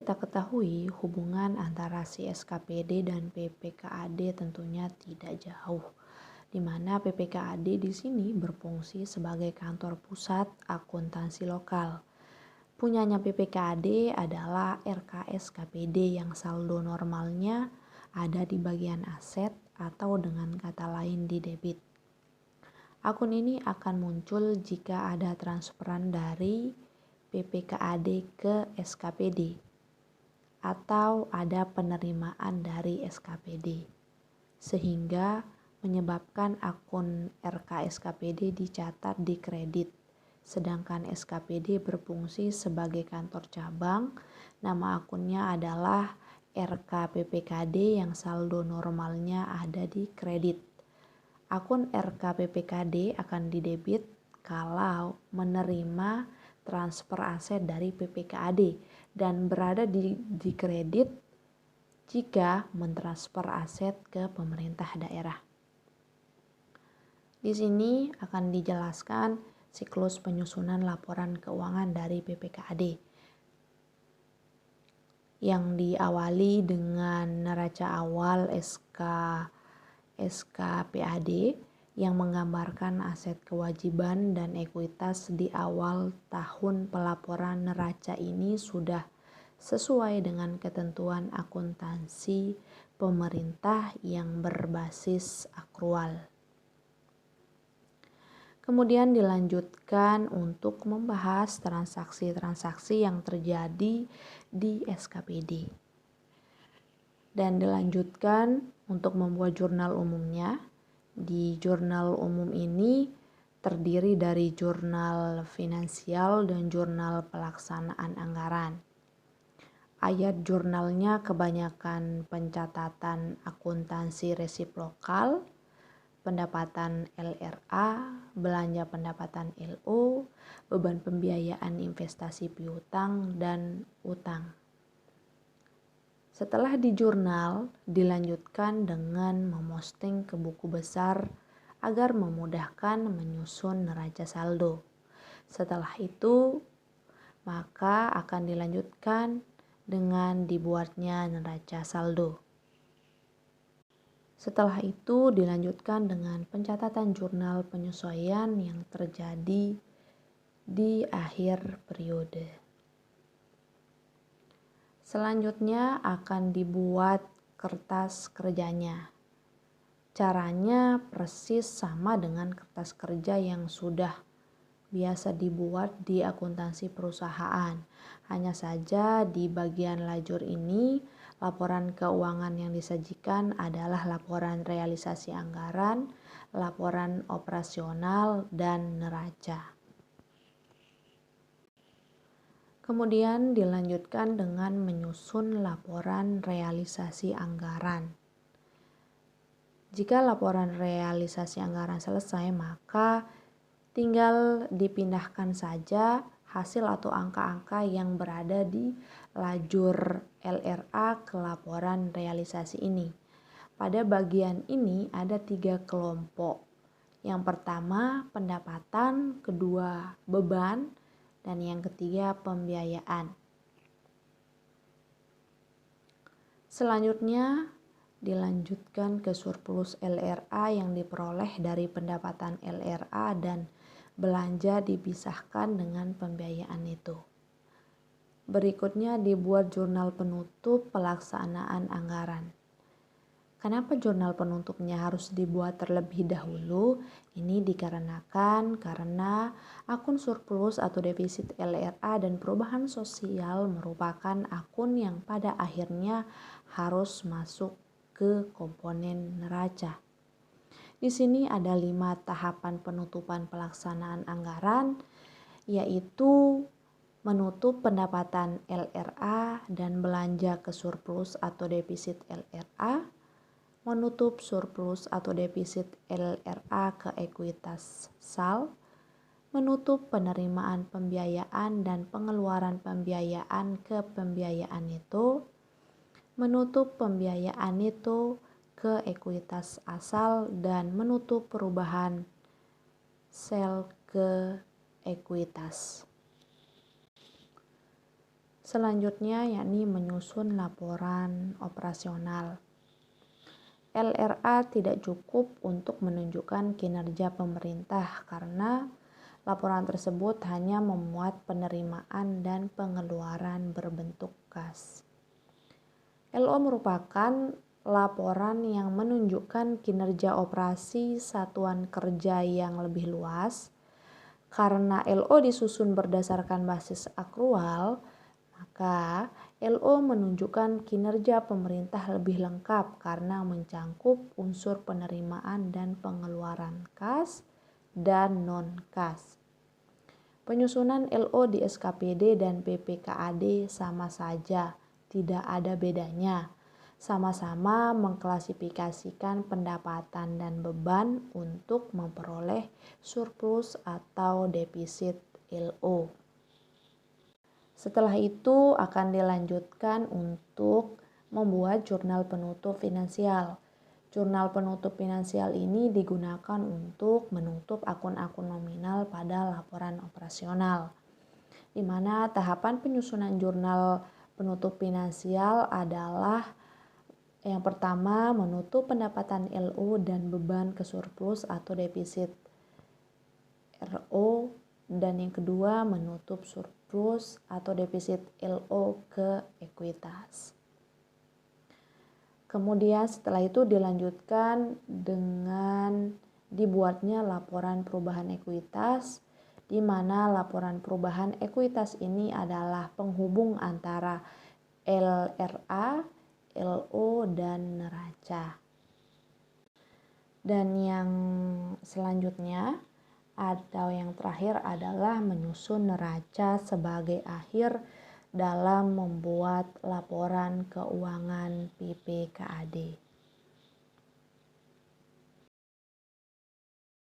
Kita ketahui hubungan antara si SKPD dan PPKAD tentunya tidak jauh, di mana PPKAD di sini berfungsi sebagai kantor pusat akuntansi lokal. Punyanya PPKAD adalah RKSKPD yang saldo normalnya ada di bagian aset atau dengan kata lain di debit. Akun ini akan muncul jika ada transferan dari PPKAD ke SKPD atau ada penerimaan dari SKPD, sehingga menyebabkan akun RKSKPD dicatat di kredit, sedangkan SKPD berfungsi sebagai kantor cabang. Nama akunnya adalah RKPPKD yang saldo normalnya ada di kredit. Akun RKPPKD akan didebit kalau menerima transfer aset dari PPKAD dan berada di kredit jika mentransfer aset ke pemerintah daerah. Di sini akan dijelaskan siklus penyusunan laporan keuangan dari PPKAD yang diawali dengan neraca awal SKPAD yang menggambarkan aset kewajiban dan ekuitas di awal tahun. Pelaporan neraca ini sudah sesuai dengan ketentuan akuntansi pemerintah yang berbasis akrual. Kemudian dilanjutkan untuk membahas transaksi-transaksi yang terjadi di SKPD. Dan dilanjutkan untuk membuat jurnal umumnya. Di jurnal umum ini terdiri dari jurnal finansial dan jurnal pelaksanaan anggaran. Ayat jurnalnya kebanyakan pencatatan akuntansi resiprokal, pendapatan LRA, belanja pendapatan LO, beban pembiayaan investasi piutang, dan utang. Setelah di jurnal, dilanjutkan dengan memosting ke buku besar agar memudahkan menyusun neraca saldo. Setelah itu, maka akan dilanjutkan dengan dibuatnya neraca saldo. Setelah itu dilanjutkan dengan pencatatan jurnal penyesuaian yang terjadi di akhir periode. Selanjutnya akan dibuat kertas kerjanya. Caranya persis sama dengan kertas kerja yang sudah biasa dibuat di akuntansi perusahaan. Hanya saja di bagian lajur ini, laporan keuangan yang disajikan adalah laporan realisasi anggaran, laporan operasional, dan neraca. Kemudian dilanjutkan dengan menyusun laporan realisasi anggaran. Jika laporan realisasi anggaran selesai, maka tinggal dipindahkan saja hasil atau angka-angka yang berada di lajur LRA ke laporan realisasi ini. Pada bagian ini ada 3 kelompok. Yang pertama pendapatan, kedua beban, dan yang ketiga pembiayaan. Selanjutnya dilanjutkan ke surplus LRA yang diperoleh dari pendapatan LRA dan belanja dipisahkan dengan pembiayaan itu. Berikutnya dibuat jurnal penutup pelaksanaan anggaran. Kenapa jurnal penutupnya harus dibuat terlebih dahulu? Ini dikarenakan karena akun surplus atau defisit LRA dan perubahan sosial merupakan akun yang pada akhirnya harus masuk ke komponen neraca. Di sini ada 5 tahapan penutupan pelaksanaan anggaran, yaitu menutup pendapatan LRA dan belanja ke surplus atau defisit LRA, menutup surplus atau defisit LRA ke ekuitas SAL, menutup penerimaan pembiayaan dan pengeluaran pembiayaan ke pembiayaan itu, menutup pembiayaan itu ke ekuitas asal, dan menutup perubahan sel ke ekuitas. Selanjutnya yakni menyusun laporan operasional. LRA tidak cukup untuk menunjukkan kinerja pemerintah karena laporan tersebut hanya memuat penerimaan dan pengeluaran berbentuk kas. LO merupakan laporan yang menunjukkan kinerja operasi satuan kerja yang lebih luas. Karena LO disusun berdasarkan basis akrual, maka LO menunjukkan kinerja pemerintah lebih lengkap karena mencangkup unsur penerimaan dan pengeluaran kas dan non-kas. Penyusunan LO di SKPD dan PPKAD sama saja, tidak ada bedanya. Sama-sama mengklasifikasikan pendapatan dan beban untuk memperoleh surplus atau defisit LO. Setelah itu akan dilanjutkan untuk membuat jurnal penutup finansial. Jurnal penutup finansial ini digunakan untuk menutup akun-akun nominal pada laporan operasional, di mana tahapan penyusunan jurnal penutup finansial adalah yang pertama menutup pendapatan LO dan beban ke surplus atau defisit RO, dan yang kedua menutup surplus atau defisit LO ke ekuitas. Kemudian setelah itu dilanjutkan dengan dibuatnya laporan perubahan ekuitas, di mana laporan perubahan ekuitas ini adalah penghubung antara LRA, LO, dan neraca. Dan yang selanjutnya atau yang terakhir adalah menyusun neraca sebagai akhir dalam membuat laporan keuangan PPKAD.